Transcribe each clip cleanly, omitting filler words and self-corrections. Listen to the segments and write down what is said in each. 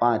5।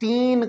3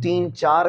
3-4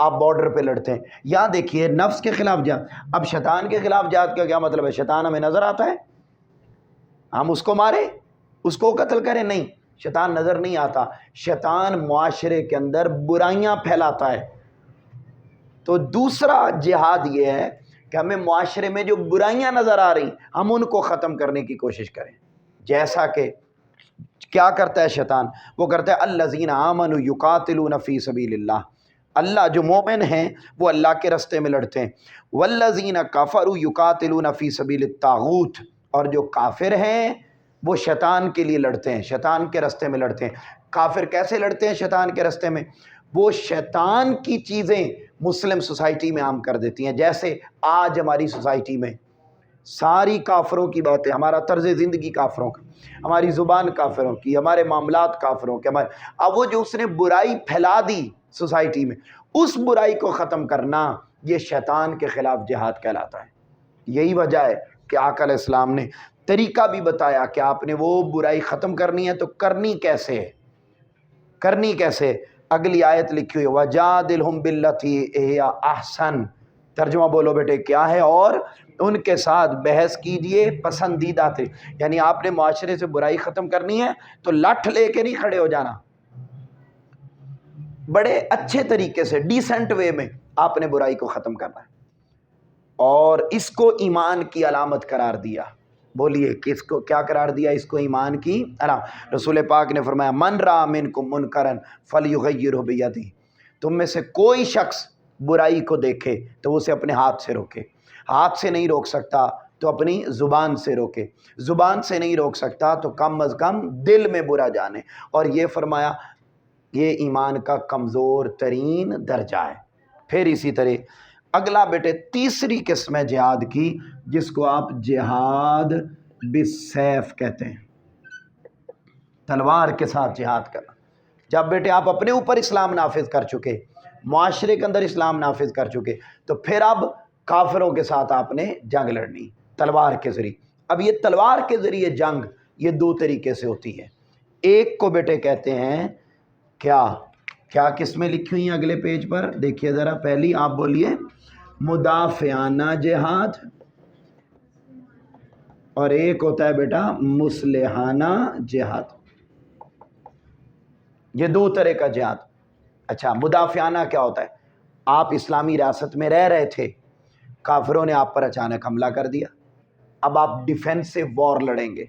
آپ بارڈر پہ لڑتے ہیں. یہاں دیکھیے نفس کے خلاف جہاد. اب شیطان کے خلاف جہاد کا کیا مطلب ہے؟ شیطان ہمیں نظر آتا ہے، ہم اس کو مارے، اس کو قتل کریں؟ نہیں، شیطان نظر نہیں آتا. شیطان معاشرے کے اندر برائیاں پھیلاتا ہے. تو دوسرا جہاد یہ ہے کہ ہمیں معاشرے میں جو برائیاں نظر آ رہی ہم ان کو ختم کرنے کی کوشش کریں. جیسا کہ کیا کرتا ہے شیطان؟ وہ کرتا ہے الذین آمنوا یقاتلون فی سبیل اللہ. اللہ جو مومن ہیں وہ اللہ کے راستے میں لڑتے ہیں. والذین کفروا یقاتلون فی سبیل الطاغوت. اور جو کافر ہیں وہ شیطان کے لیے لڑتے ہیں، شیطان کے راستے میں لڑتے ہیں. کافر کیسے لڑتے ہیں شیطان کے راستے میں؟ وہ شیطان کی چیزیں مسلم سوسائٹی میں عام کر دیتی ہیں. جیسے آج ہماری سوسائٹی میں ساری کافروں کی باتیں، ہمارا طرز زندگی کافروں کا، ہماری زبان کافروں کی، ہمارے معاملات کافروں کے، اب وہ جو اس نے برائی پھیلا دی سوسائٹی میں، اس برائی کو ختم کرنا یہ شیطان کے خلاف جہاد کہلاتا ہے. یہی وجہ ہے کہ آقا علیہ السلام نے طریقہ بھی بتایا کہ آپ نے وہ برائی ختم کرنی ہے تو کرنی کیسے ہے، کرنی کیسے. اگلی آیت لکھی ہوئی وَجَادِلْهُمْ بِالَّتِي هِيَ أَحْسَنُ. ترجمہ بولو بیٹے کیا ہے؟ اور ان کے ساتھ بحث کیجئے پسندیدہ تھے. یعنی آپ نے معاشرے سے برائی ختم کرنی ہے تو لٹھ لے کے نہیں کھڑے ہو جانا، بڑے اچھے طریقے سے ڈیسنٹ وے میں آپ نے برائی کو ختم کرنا ہے. اور اس کو ایمان کی علامت قرار دیا. بولیے کس کو کیا قرار دیا؟ اس کو ایمان کی علامت. رسول پاک نے فرمایا من رأى منکم منکرا فلیغیرہ بیدہ. تم میں سے کوئی شخص برائی کو دیکھے تو اسے اپنے ہاتھ سے روکے. ہاتھ سے نہیں روک سکتا تو اپنی زبان سے روکے. زبان سے نہیں روک سکتا تو کم از کم دل میں برا جانے. اور یہ فرمایا یہ ایمان کا کمزور ترین درجہ ہے. پھر اسی طرح اگلا بیٹے تیسری قسم ہے جہاد کی جس کو آپ جہاد بالسیف کہتے ہیں، تلوار کے ساتھ جہاد کرنا. جب بیٹے آپ اپنے اوپر اسلام نافذ کر چکے، معاشرے کے اندر اسلام نافذ کر چکے، تو پھر اب کافروں کے ساتھ آپ نے جنگ لڑنی تلوار کے ذریعے. اب یہ تلوار کے ذریعے جنگ یہ دو طریقے سے ہوتی ہے. ایک کو بیٹے کہتے ہیں کیا کیا قسمیں لکھی ہوئی ہیں اگلے پیج پر دیکھیے ذرا. پہلی آپ بولیے مدافعانہ جہاد، اور ایک ہوتا ہے بیٹا مصلحانہ جہاد. یہ دو طرح کا جہاد. اچھا مدافعانہ کیا ہوتا ہے؟ آپ اسلامی ریاست میں رہ رہے تھے، کافروں نے آپ پر اچانک حملہ کر دیا، اب آپ ڈیفینسو وار لڑیں گے.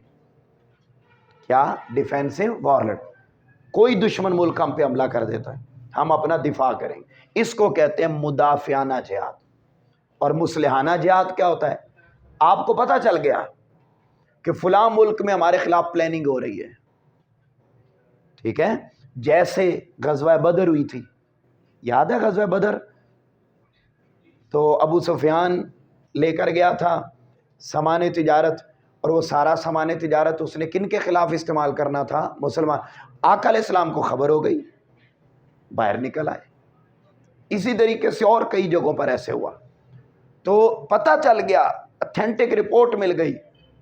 کیا ڈیفینسو وار لڑیں؟ کوئی دشمن ملک ہم پہ حملہ کر دیتا ہے، ہم اپنا دفاع کریں گے. اس کو کہتے ہیں مدافعانہ جہاد. اور مصلحانہ جہاد کیا ہوتا ہے؟ آپ کو پتہ چل گیا کہ فلاں ملک میں ہمارے خلاف پلاننگ ہو رہی ہے، ٹھیک ہے، جیسے غزوہ بدر ہوئی تھی، یاد ہے غزوہ بدر؟ تو ابو سفیان لے کر گیا تھا سامان تجارت، اور وہ سارا سامان تجارت اس نے کن کے خلاف استعمال کرنا تھا؟ مسلمان. آقا علیہ السلام کو خبر ہو گئی، باہر نکل آئے. اسی طریقے سے اور کئی جگہوں پر ایسے ہوا. تو پتہ چل گیا، اتھینٹک رپورٹ مل گئی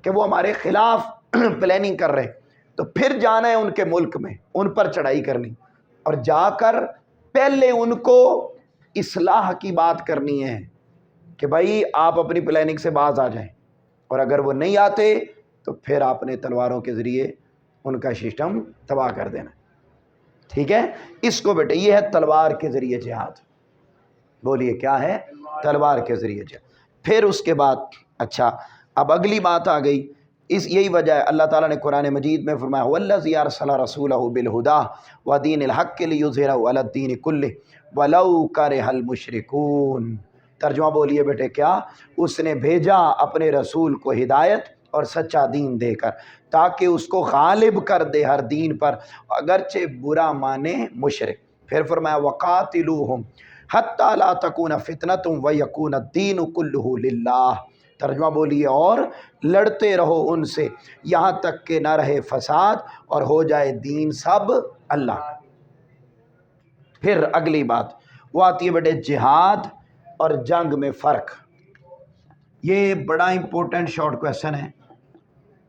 کہ وہ ہمارے خلاف پلاننگ کر رہے. تو پھر جانا ہے ان کے ملک میں، ان پر چڑھائی کرنی، اور جا کر پہلے ان کو اصلاح کی بات کرنی ہے کہ بھائی آپ اپنی پلاننگ سے باز آ جائیں. اور اگر وہ نہیں آتے تو پھر آپ نے تلواروں کے ذریعے ان کا سسٹم تباہ کر دینا. ٹھیک ہے، اس کو بیٹے یہ ہے تلوار کے ذریعے جہاد. بولیے کیا ہے؟ تلوار کے ذریعے جہاد. پھر اس کے بعد اچھا اب اگلی بات آ گئی. یہی وجہ ہے اللہ تعالیٰ نے قرآن مجید میں فرمایا وَالَّذِي أَرْسَلَ رَسُولَهُ بِالْهُدَىٰ وَدِينِ الْحَقِّ لِيُظْهِرَهُ عَلَى الدِّينِ كُلِّهِ وَلَوْ كَرِهَ الْمُشْرِكُونَ. ترجمہ بولیے بیٹے کیا؟ اس نے بھیجا اپنے رسول کو ہدایت اور سچا دین دے کر تاکہ اس کو غالب کر دے ہر دین پر، اگرچہ برا مانے مشرک. پھر فرمایا وَقَاتِلُوهُمْ حَتَّىٰ لَا تَكُونَ فِتْنَةٌ وَيَكُونَ الدِّينُ كُلُّهُ لِلَّهِ. ترجمہ بولیے اور لڑتے رہو ان سے یہاں تک کہ نہ رہے فساد اور ہو جائے دین سب اللہ. پھر اگلی بات وہ آتی ہے بیٹے جہاد اور جنگ میں فرق. یہ بڑا امپورٹنٹ شارٹ کویسچن ہے،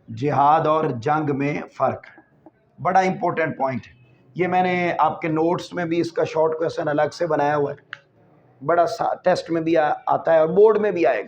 جہاد اور جنگ میں فرق، بڑا امپورٹنٹ پوائنٹ ہے. یہ میں نے آپ کے نوٹس میں بھی اس کا شارٹ کویسچن الگ سے بنایا ہوا ہے. بڑا ٹیسٹ میں بھی آتا ہے اور بورڈ میں بھی آئے گا.